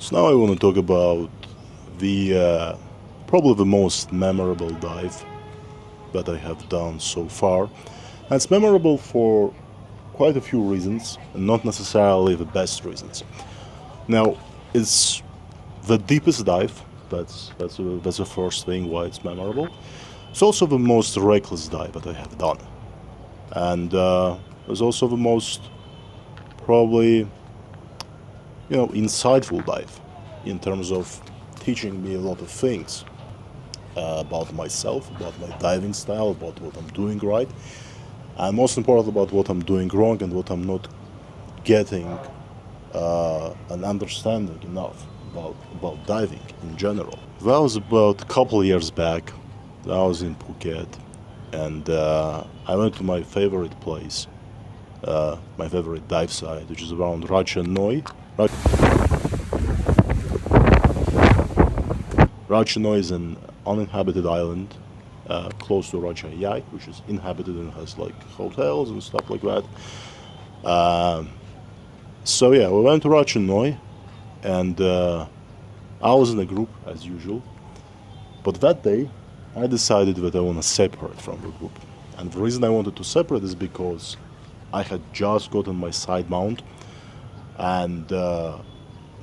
So now I want to talk about the probably the most memorable dive that I have done so far. And it's memorable for quite a few reasons, and not necessarily the best reasons. Now, it's the deepest dive. That's the first thing why it's memorable. It's also the most reckless dive that I have done, and it's also the most probably insightful dive in terms of teaching me a lot of things about myself, about my diving style, about what I'm doing right, and most important about what I'm doing wrong and what I'm not getting an understanding enough about diving in general. That was about a couple of years back. I was in Phuket, and I went to my favorite place, my favorite dive site, which is around Racha Noi. Racha Noi is an uninhabited island close to Racha Yai, which is inhabited and has like hotels and stuff like that. So yeah, we went to Racha Noi, and I was in a group as usual. But that day, I decided that I want to separate from the group. And the reason I wanted to separate is because I had just gotten my side mount, and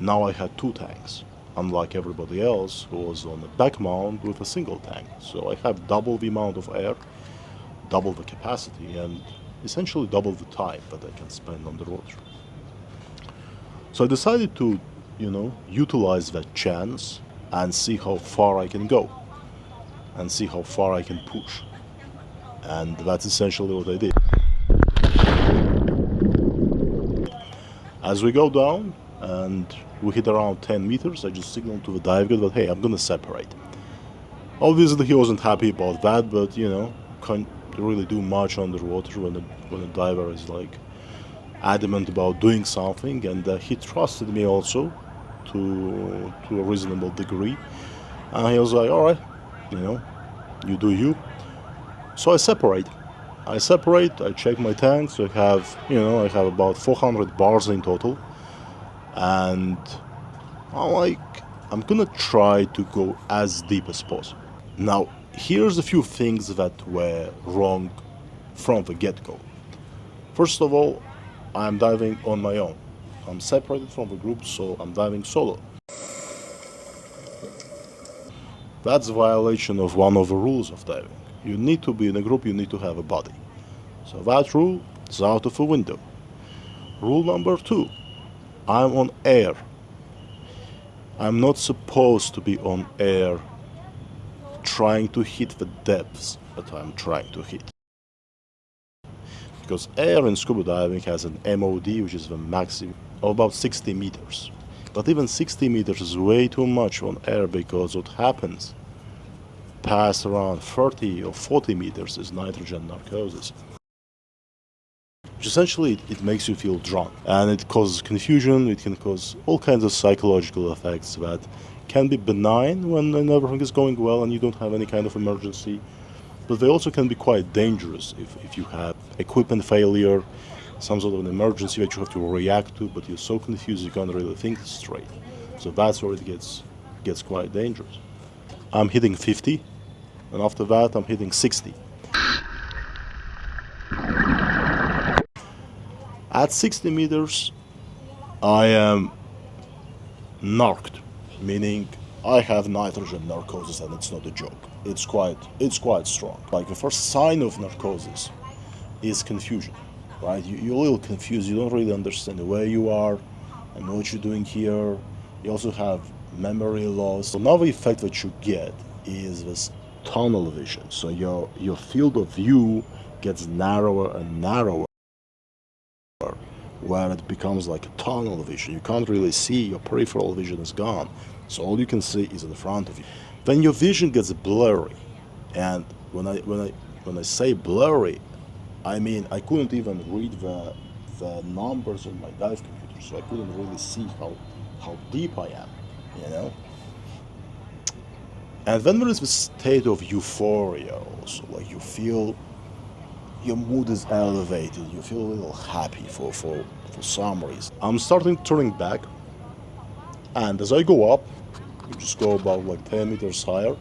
now I had two tanks, unlike everybody else who was on a back mount with a single tank. So I have double the amount of air, double the capacity, and essentially double the time that I can spend on the water. So I decided to, utilize that chance and see how far I can go and see how far I can push. And that's essentially what I did. As we go down and we hit around 10 meters, I just signaled to the dive guide that, hey, I'm gonna separate. Obviously, he wasn't happy about that, but can't really do much underwater when a diver is like adamant about doing something, and he trusted me also to a reasonable degree. And he was like, all right, you do you. So I separate. I check my tanks. I have about 400 bars in total, and I'm gonna try to go as deep as possible. Now, here's a few things that were wrong from the get-go. First of all, I'm diving on my own. I'm separated from the group, so I'm diving solo. That's a violation of one of the rules of diving. You need to be in a group, you need to have a buddy. So that rule is out of the window. Rule number two, I'm on air. I'm not supposed to be on air trying to hit the depths that I'm trying to hit. Because air in scuba diving has an MOD, which is the maximum of about 60 meters. But even 60 meters is way too much on air, because what happens past around 30 or 40 meters is nitrogen narcosis. Which essentially it makes you feel drunk, and it causes confusion. It can cause all kinds of psychological effects that can be benign when everything is going well and you don't have any kind of emergency, but they also can be quite dangerous if you have equipment failure, some sort of an emergency that you have to react to, but you're so confused you can't really think straight. So that's where it gets quite dangerous. I'm hitting 50, and after that I'm hitting 60. At 60 meters, I am narked, meaning I have nitrogen narcosis, and it's not a joke. It's quite strong. Like, the first sign of narcosis is confusion, right? You're a little confused. You don't really understand where you are and what you're doing here. You also have memory loss. So another effect that you get is this tunnel vision. So your field of view gets narrower and narrower, where it becomes like a tunnel vision. You can't really see, your peripheral vision is gone. So all you can see is in front of you. Then your vision gets blurry. And when I say blurry, I mean I couldn't even read the numbers on my dive computer, so I couldn't really see how deep I am, And then there is this state of euphoria also, like you feel your mood is elevated, you feel a little happy for some reason. I'm starting turning back, And as I go up, just go about like 10 meters higher,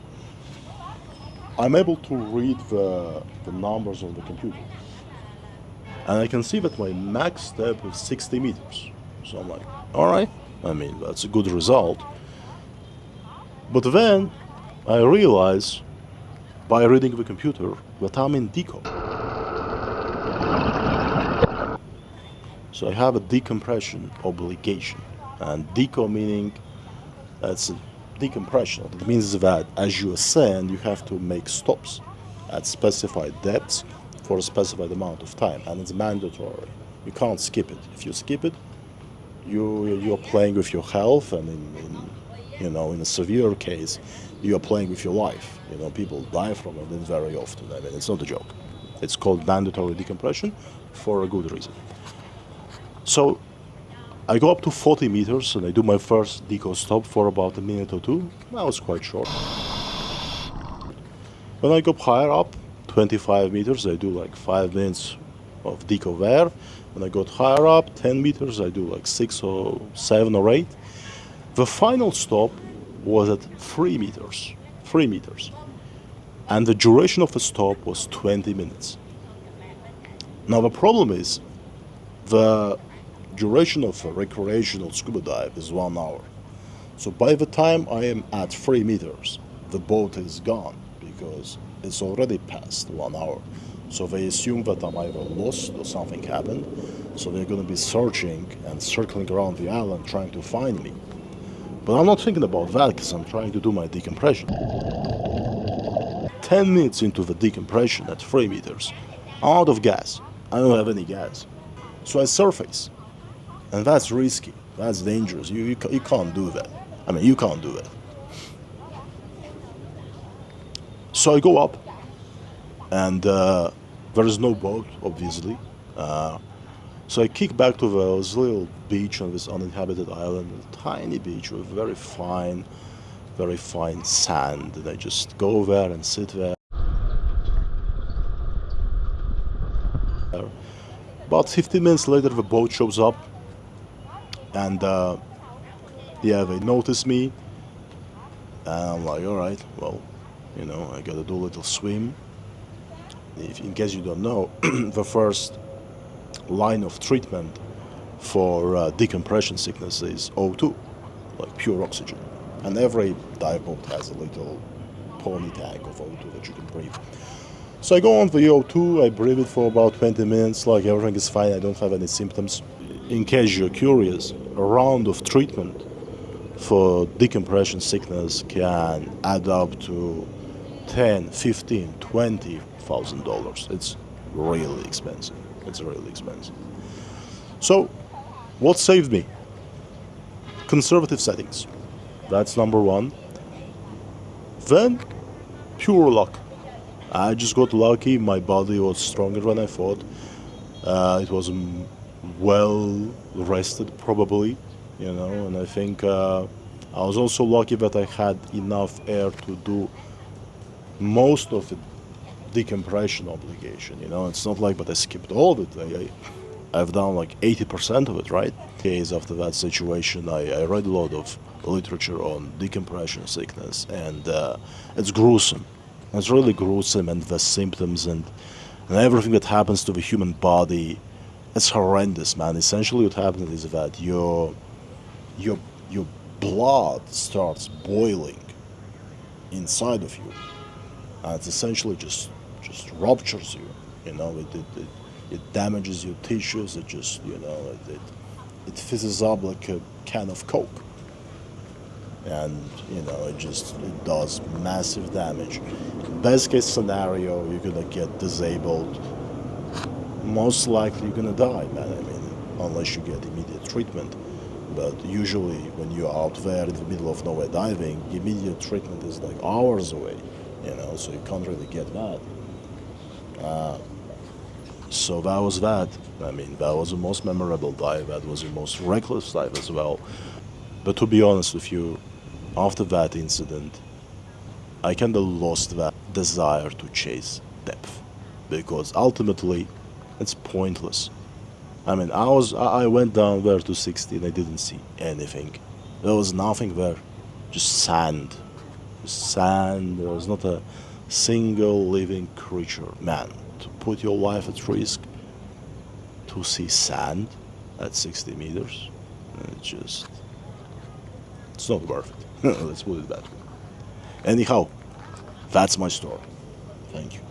I'm able to read the numbers on the computer. And I can see that my max step is 60 meters. So I'm like, all right, I mean, that's a good result. But then I realize by reading the computer that I'm in deco. So I have a decompression obligation. And deco meaning that's a decompression. It means that as you ascend, you have to make stops at specified depths for a specified amount of time, and it's mandatory. You can't skip it. If you skip it, you're playing with your health, and in a severe case, you're playing with your life. People die from it very often. I mean, it's not a joke. It's called mandatory decompression for a good reason. So I go up to 40 meters and I do my first deco stop for about a minute or two. That was quite short. When I go higher up, 25 meters, I do like 5 minutes of deco there. When I got higher up, 10 meters, I do like 6 or 7 or 8. The final stop was at 3 meters. 3 meters. And the duration of the stop was 20 minutes. Now the problem is, the duration of a recreational scuba dive is 1 hour. So by the time I am at 3 meters, the boat is gone because it's already past 1 hour. So they assume that I'm either lost or something happened. So they're going to be searching and circling around the island trying to find me. But I'm not thinking about that because I'm trying to do my decompression. 10 minutes into the decompression at 3 meters, I'm out of gas. I don't have any gas. So I surface. And that's risky. That's dangerous. You can't do that. I mean, you can't do that. So I go up, and there is no boat, obviously. So I kick back to this little beach on this uninhabited island, a tiny beach with very fine sand. And I just go there and sit there. About 15 minutes later, the boat shows up. And they notice me, and I'm like, all right, well, I gotta do a little swim. In case you don't know, the first line of treatment for decompression sickness is O2, like pure oxygen. And every dive boat has a little pony tank of O2 that you can breathe. So I go on the O2, I breathe it for about 20 minutes, like everything is fine, I don't have any symptoms. In case you're curious, a round of treatment for decompression sickness can add up to $10, $15, $20,000. It's really expensive. It's really expensive. So, what saved me? Conservative settings. That's number one. Then, pure luck. I just got lucky. My body was stronger than I thought. It was well rested, probably, and I think I was also lucky that I had enough air to do most of the decompression obligation. It's not like that I skipped all of it. I've done like 80% of it, right? Days after that situation, I read a lot of literature on decompression sickness, and it's gruesome. It's really gruesome, and the symptoms and everything that happens to the human body, it's horrendous, man. Essentially what happens is that your blood starts boiling inside of you, and it essentially just ruptures you. It damages your tissues. It just it fizzes up like a can of Coke, and it does massive damage. Best case scenario, you're gonna get disabled. Most likely you're gonna die, man. I mean, unless you get immediate treatment. But usually when you're out there in the middle of nowhere diving, immediate treatment is like hours away, so you can't really get that. So that was that. I mean, that was the most memorable dive. That was the most reckless dive as well. But to be honest with you, after that incident, I kind of lost that desire to chase depth, because ultimately it's pointless. I mean, I went down there to 60 and I didn't see anything. There was nothing there, just sand. Sand. There was not a single living creature. Man, to put your life at risk to see sand at 60 meters, it's not worth it. Let's put it that way. Anyhow, that's my story. Thank you.